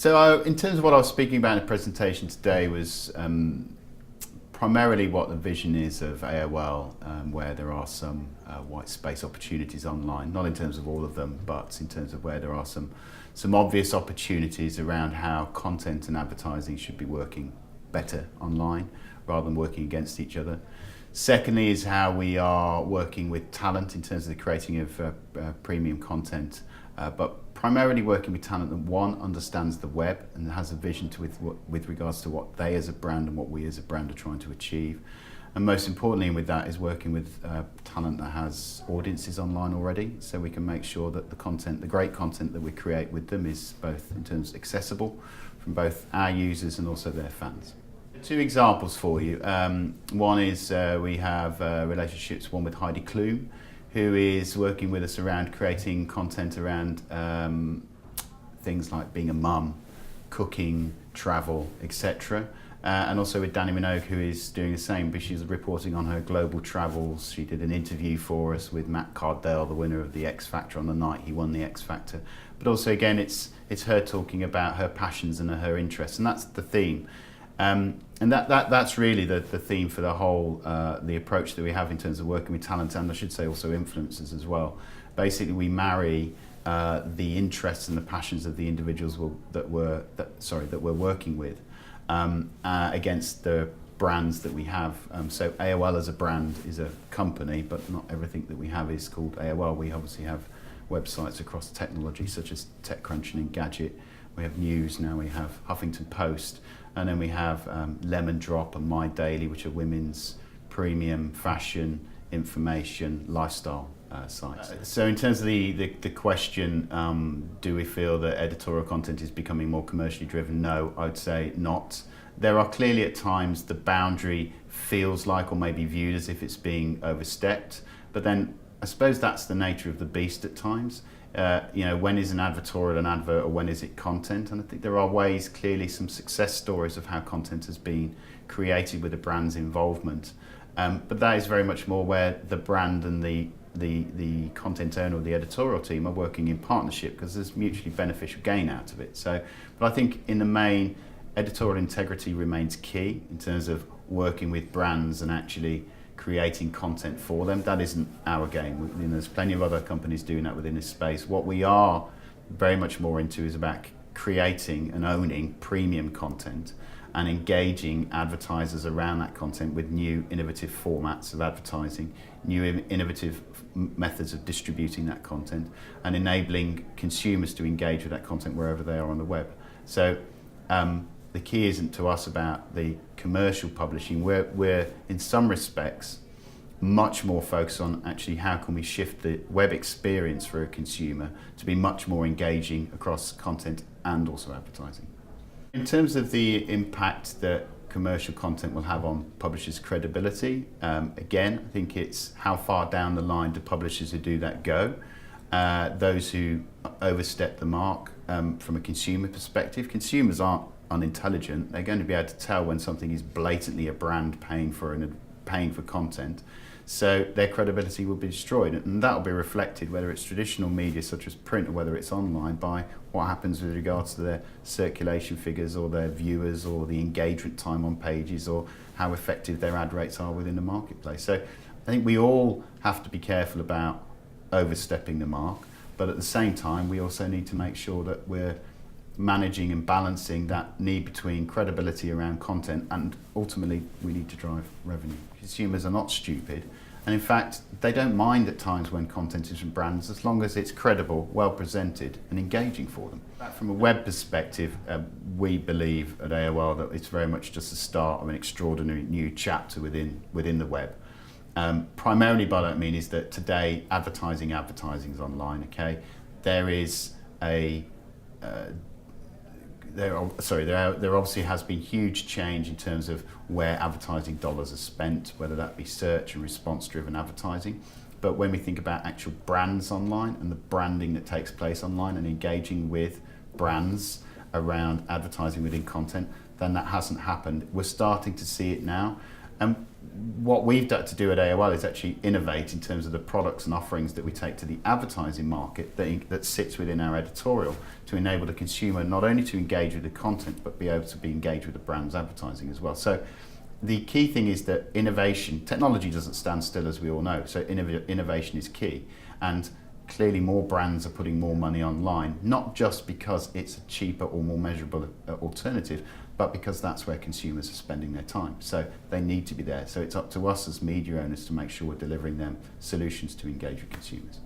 In terms of what I was speaking about in the presentation today was primarily what the vision is of AOL, where there are some white space opportunities online, not in terms of all of them, but in terms of where there are some obvious opportunities around how content and advertising should be working better online rather than working against each other. Secondly is how we are working with talent in terms of the creating of premium content, but primarily working with talent that one understands the web and has a vision with regards to what they as a brand and what we as a brand are trying to achieve. And most importantly with that is working with talent that has audiences online already, so we can make sure that the great content that we create with them is both in terms of accessible from both our users and also their fans. Two examples for you. One is we have relationships, one with Heidi Klum, who is working with us around creating content around things like being a mum, cooking, travel, etc. And also with Danny Minogue, who is doing the same, but she's reporting on her global travels. She did an interview for us with Matt Cardell, the winner of the X Factor, on the night he won the X Factor. But also again, it's her talking about her passions and her interests, and that's the theme. And that's really the theme for the whole, the approach that we have in terms of working with talent, and I should say also influencers as well. Basically, we marry the interests and the passions of the individuals that we're working with against the brands that we have. So AOL as a brand is a company, but not everything that we have is called AOL. We obviously have websites across technology such as TechCrunch and Engadget. We have news now, we have Huffington Post, and then we have Lemon Drop and My Daily, which are women's premium fashion, information, lifestyle sites. So in terms of the question, do we feel that editorial content is becoming more commercially driven? No, I'd say not. There are clearly at times the boundary feels like or maybe viewed as if it's being overstepped, but then I suppose that's the nature of the beast at times. When is an advertorial an advert or when is it content? And I think there are ways, clearly some success stories of how content has been created with a brand's involvement. But that is very much more where the brand and the content owner or the editorial team are working in partnership because there's mutually beneficial gain out of it. But I think in the main, editorial integrity remains key in terms of working with brands and actually creating content for them. That isn't our game. There's plenty of other companies doing that within this space. What we are very much more into is about creating and owning premium content and engaging advertisers around that content with new innovative formats of advertising, new innovative methods of distributing that content, and enabling consumers to engage with that content wherever they are on the web. So the key isn't to us about the commercial publishing. We're in some respects much more focused on actually how can we shift the web experience for a consumer to be much more engaging across content and also advertising. In terms of the impact that commercial content will have on publishers' credibility, again, I think it's how far down the line do publishers who do that go. Those who overstep the mark from a consumer perspective. Consumers aren't unintelligent. They're going to be able to tell when something is blatantly a brand paying for content, so their credibility will be destroyed, and that will be reflected, whether it's traditional media such as print or whether it's online, by what happens with regards to their circulation figures or their viewers or the engagement time on pages or how effective their ad rates are within the marketplace. So I think we all have to be careful about overstepping the mark, but at the same time we also need to make sure that we're managing and balancing that need between credibility around content, and ultimately we need to drive revenue. Consumers are not stupid, and in fact they don't mind at times when content is from brands as long as it's credible, well presented and engaging for them. From a web perspective, we believe at AOL that it's very much just the start of an extraordinary new chapter within the web. Primarily by that I mean is that today advertising is online, okay? There is there obviously has been huge change in terms of where advertising dollars are spent, whether that be search and response driven advertising. But when we think about actual brands online and the branding that takes place online and engaging with brands around advertising within content, then that hasn't happened. We're starting to see it now. And what we've got to do at AOL is actually innovate in terms of the products and offerings that we take to the advertising market that sits within our editorial to enable the consumer not only to engage with the content but be able to be engaged with the brand's advertising as well. So the key thing is that innovation, technology doesn't stand still, as we all know, so innovation is key. And clearly more brands are putting more money online, not just because it's a cheaper or more measurable alternative, but because that's where consumers are spending their time. So they need to be there. So it's up to us as media owners to make sure we're delivering them solutions to engage with consumers.